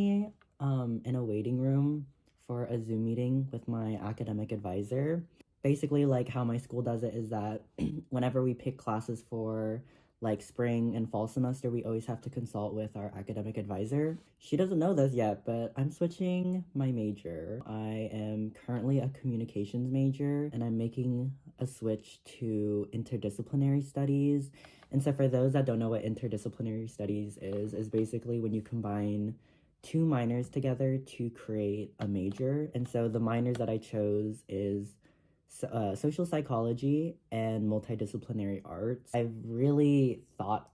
currently in a waiting room for a Zoom meeting with my academic advisor. Basically, like how my school does it is that whenever we pick classes for like spring and fall semester, we always have to consult with our academic advisor. She doesn't know this yet, but I'm switching my major. I am currently a communications major and I'm making a switch to interdisciplinary studies. And so for those that don't know what interdisciplinary studies is basically when you combine two minors together to create a major. And so the minors that I chose is social psychology and multidisciplinary arts. I've really thought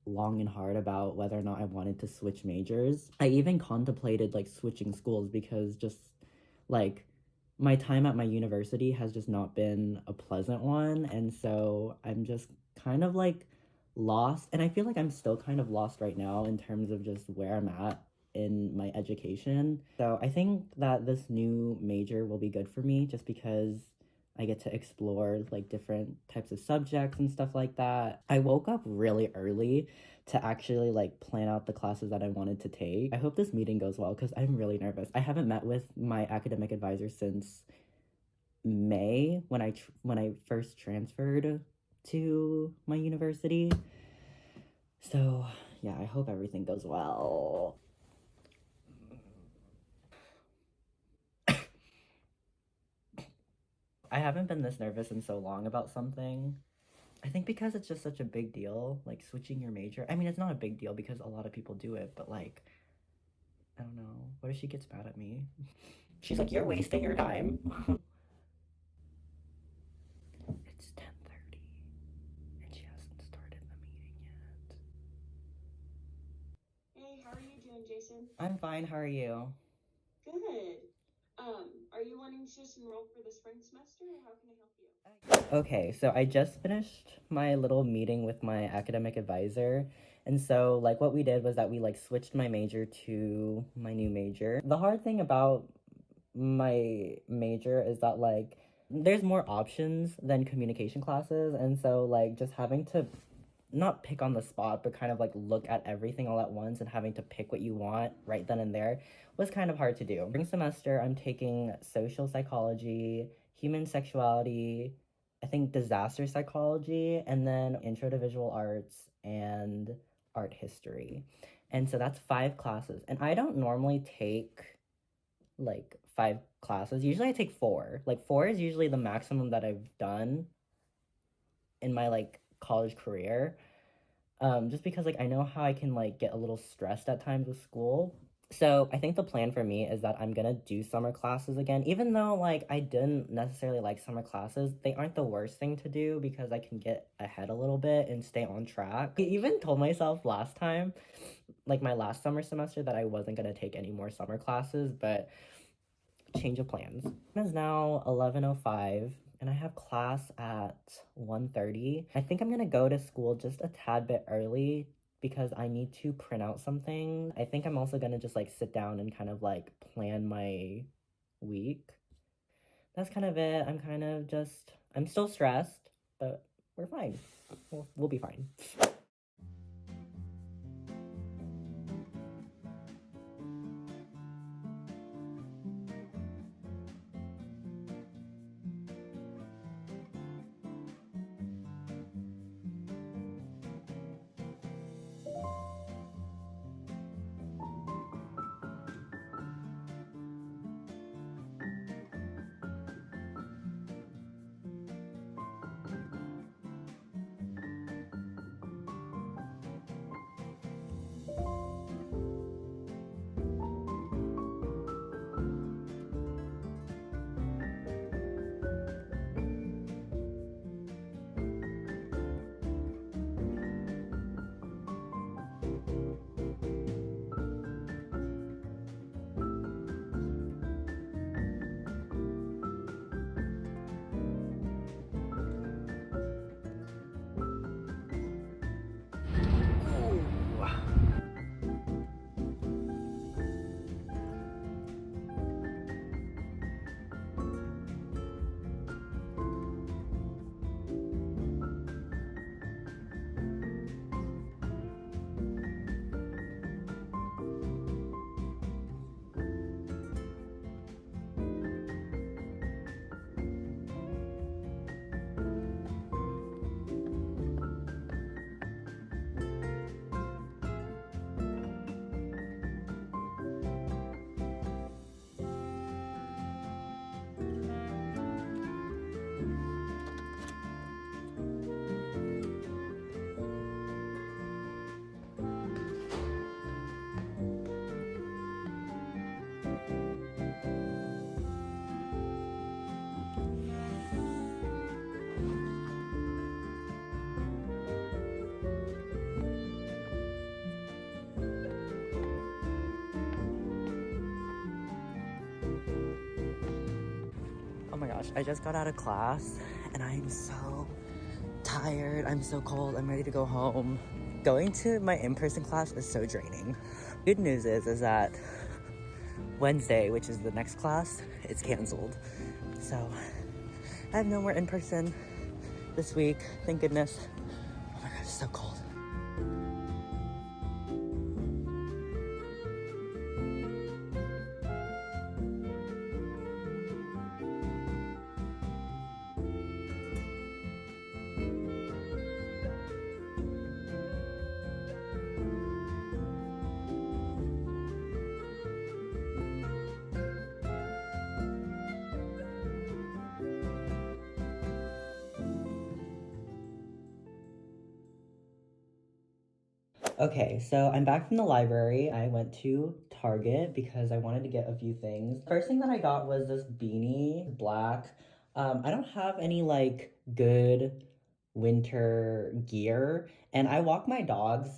long and hard about whether or not I wanted to switch majors. I even contemplated like switching schools because just like my time at my university has just not been a pleasant one. And so I'm just kind of like lost. And I feel like I'm still kind of lost right now in terms of just where I'm at in my education. So I think that this new major will be good for me just because I get to explore like different types of subjects and stuff like that. I woke up really early to actually like plan out the classes that I wanted to take. I hope this meeting goes well because I'm really nervous. I haven't met with my academic advisor since May when I first transferred to my university. So, yeah, I hope everything goes well. I haven't been this nervous in so long about something. I think because it's just such a big deal, like switching your major. I mean, it's not a big deal because a lot of people do it, but like, I don't know. What if she gets mad at me? She's like, "You're wasting your time." It's 10:30 and she hasn't started the meeting yet. Hey, how are you doing, Jason? I'm fine. How are you? Good. Are you wanting to just enroll for the spring semester, or how can I help you? Okay, so I just finished my little meeting with my academic advisor. And so, like, what we did was that we, like, switched my major to my new major. The hard thing about my major is that, like, there's more options than communication classes. And so, like, just having to not pick on the spot, but kind of like look at everything all at once and having to pick what you want right then and there was kind of hard to do. Spring semester, I'm taking social psychology, human sexuality, I think disaster psychology, and then intro to visual arts and art history. And so that's 5 classes. And I don't normally take like 5 classes. Usually I take 4. Like 4 is usually the maximum that I've done in my like college career. Just because like I know how I can like get a little stressed at times with school. So I think the plan for me is that I'm gonna do summer classes again. Even though like I didn't necessarily like summer classes, they aren't the worst thing to do because I can get ahead a little bit and stay on track. I even told myself last time, like my last summer semester, that I wasn't gonna take any more summer classes, but change of plans. It is now 11:05 and I have class at 1:30. I think I'm going to go to school just a tad bit early because I need to print out something. I think I'm also going to just like sit down and kind of like plan my week. That's kind of it. I'm still stressed, but we're fine. We'll be fine. gosh, I just got out of class and I'm so tired. I'm so cold. I'm ready to go home. Going to my in-person class is so draining. Good news is that Wednesday, which is the next class, it's canceled. So I have no more in-person this week. Thank goodness. Oh my gosh, it's so cold. Okay, so I'm back from the library. I went to Target because I wanted to get a few things. First thing that I got was this beanie, black. I don't have any like good winter gear, and I walk my dogs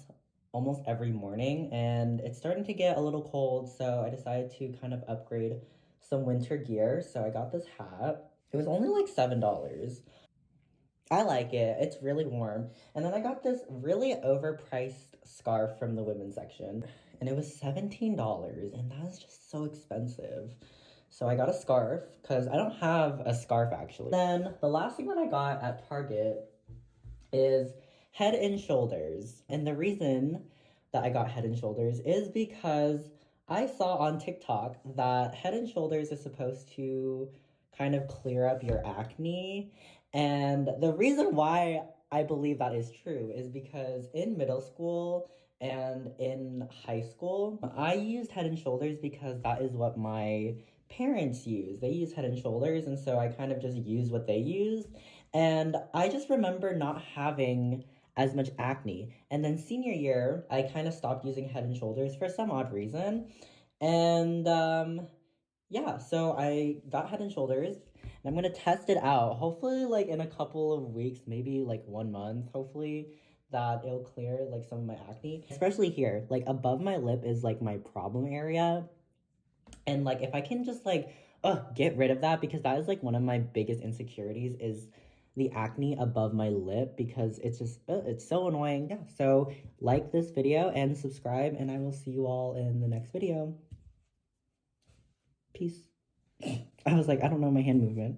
almost every morning, and it's starting to get a little cold, so I decided to kind of upgrade some winter gear. So I got this hat. It was only like $7. I like it. It's really warm. And then I got this really overpriced scarf from the women's section, and it was $17, and that was just so expensive. So I got a scarf because I don't have a scarf actually. Then the last thing that I got at Target is Head and Shoulders. And the reason that I got Head and Shoulders is because I saw on TikTok that Head and Shoulders is supposed to kind of clear up your acne. And the reason why I believe that is true is because in middle school and in high school, I used Head and Shoulders because that is what my parents use. They use Head and Shoulders, and so I kind of just use what they use. And I just remember not having as much acne. And then senior year, I kind of stopped using Head and Shoulders for some odd reason. And yeah, so I got Head and Shoulders, and I'm gonna test it out. Hopefully, like in a couple of weeks, maybe like 1 month, hopefully that it'll clear like some of my acne. Especially here, like above my lip is like my problem area. And like if I can just like get rid of that, because that is like one of my biggest insecurities is the acne above my lip, because it's just it's so annoying. Yeah, so like this video and subscribe, and I will see you all in the next video. Peace. I was like, I don't know my hand movement.